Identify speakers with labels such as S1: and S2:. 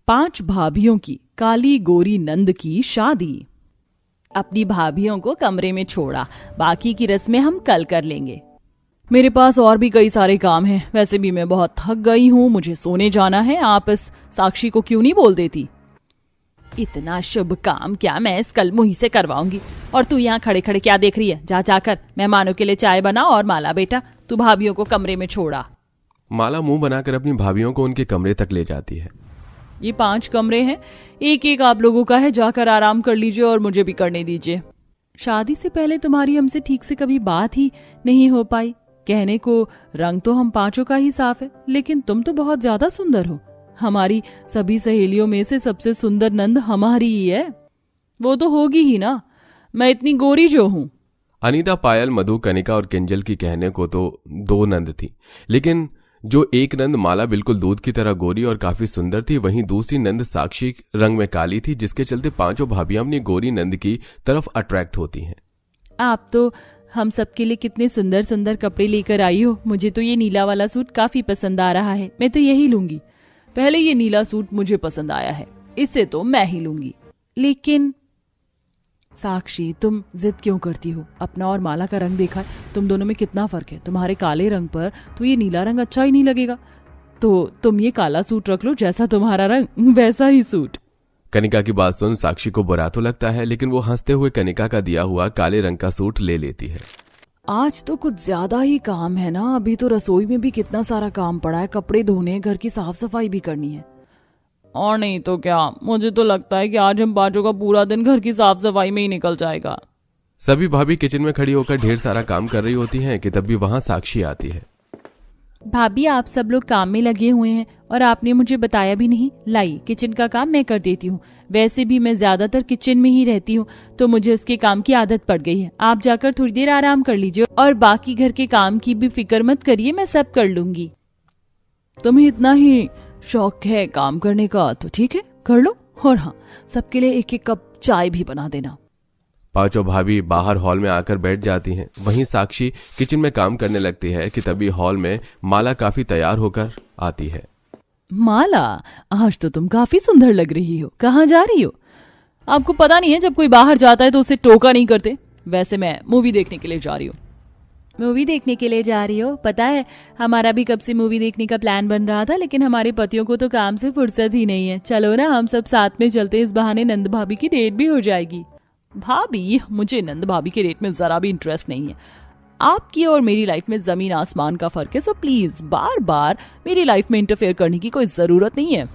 S1: 5 भाभियों की काली गोरी नंद की शादी। अपनी भाभियों को कमरे में छोड़ा, बाकी की रस्में हम कल कर लेंगे। मेरे पास और भी कई सारे काम हैं, वैसे भी मैं बहुत थक गई हूँ, मुझे सोने जाना है। आप इस साक्षी को क्यों नहीं बोल देती? इतना शुभ काम क्या मैं इस कलमुही से करवाऊंगी? और तू यहाँ खड़े खड़े क्या देख रही है? जा जाकर मेहमानों के लिए चाय बना। और माला बेटा, तू भाभियों को कमरे में छोड़ा।
S2: माला मुंह बनाकर अपनी भाभियों को उनके कमरे तक ले जाती है।
S1: ये 5 कमरे हैं, एक एक आप लोगों का है, जाकर आराम कर लीजिए और मुझे भी करने दीजिए। शादी से पहले तुम्हारी हमसे ठीक से कभी बात ही नहीं हो पाई। कहने को रंग तो हम 5 का ही साफ है, लेकिन तुम तो बहुत ज्यादा सुंदर हो। हमारी सभी सहेलियों में से सबसे सुंदर नंद हमारी ही है। वो तो होगी ही ना, मैं इतनी गोरी जो हूँ।
S2: अनीता, पायल, मधु, कनिका और किंजल की कहने को तो 2 नंद थी, लेकिन जो एक नंद माला बिल्कुल दूध की तरह गोरी और काफी सुंदर थी, वहीं दूसरी नंद साक्षी रंग में काली थी, जिसके चलते 5 भाभियां अपनी गोरी नंद की तरफ अट्रैक्ट होती हैं।
S1: आप तो हम सबके लिए कितने सुंदर सुंदर कपड़े लेकर आई हो। मुझे तो ये नीला वाला सूट काफी पसंद आ रहा है, मैं तो यही लूंगी। पहले ये नीला सूट मुझे पसंद आया है, इसे तो मैं ही लूंगी। लेकिन साक्षी, तुम जिद क्यों करती हो? अपना और माला का रंग देखा है, तुम दोनों में कितना फर्क है। तुम्हारे काले रंग पर तो ये नीला रंग अच्छा ही नहीं लगेगा, तो तुम ये काला सूट रख लो, जैसा तुम्हारा रंग वैसा ही सूट।
S2: कनिका की बात सुन साक्षी को बुरा तो लगता है, लेकिन वो हंसते हुए कनिका का दिया हुआ काले रंग का सूट ले लेती है।
S1: आज तो कुछ ज्यादा ही काम है ना, अभी तो रसोई में भी कितना सारा काम पड़ा है, कपड़े धोने, घर की साफ सफाई भी करनी है। और नहीं तो क्या, मुझे तो लगता है कि आज हम 5 का पूरा दिन घर की साफ सफाई में ही निकल जाएगा।
S2: सभी भाभी किचन में खड़ी होकर ढेर सारा काम कर रही होती हैं कि तभी वहां साक्षी आती है।
S1: भाभी, आप सब लोग काम में लगे हुए हैं और आपने मुझे बताया भी नहीं। लाई, किचन का काम मैं कर देती हूँ। वैसे भी मैं ज्यादातर किचन में ही रहती हूँ, तो मुझे उसके काम की आदत पड़ गई है। आप जाकर थोड़ी देर आराम कर लीजिए और बाकी घर के काम की भी फिक्र मत करिए, मैं सब कर लूंगी। तुम्हें इतना ही शौक है काम करने का तो ठीक है, कर लो। और हाँ, सबके लिए 1-1 कप चाय भी बना देना।
S2: 5 भाभी बाहर हॉल में आकर बैठ जाती हैं। वहीं साक्षी किचन में काम करने लगती है कि तभी हॉल में माला काफी तैयार होकर आती है।
S1: माला, आज तो तुम काफी सुंदर लग रही हो, कहाँ जा रही हो? आपको पता नहीं है, जब कोई बाहर जाता है तो उसे टोका नहीं करते। वैसे मैं मूवी देखने के लिए जा रही हूँ। मूवी देखने के लिए जा रही हो? पता है, हमारा भी कब से मूवी देखने का प्लान बन रहा था, लेकिन हमारे पतियों को तो काम से फुर्सत ही नहीं है। चलो ना, हम सब साथ में चलते, इस बहाने नंद भाभी की डेट भी हो जाएगी। भाभी, मुझे नंद भाभी के डेट में जरा भी इंटरेस्ट नहीं है। आपकी और मेरी लाइफ में जमीन आसमान का फर्क है, सो प्लीज बार बार मेरी लाइफ में इंटरफेयर करने की कोई जरूरत नहीं है।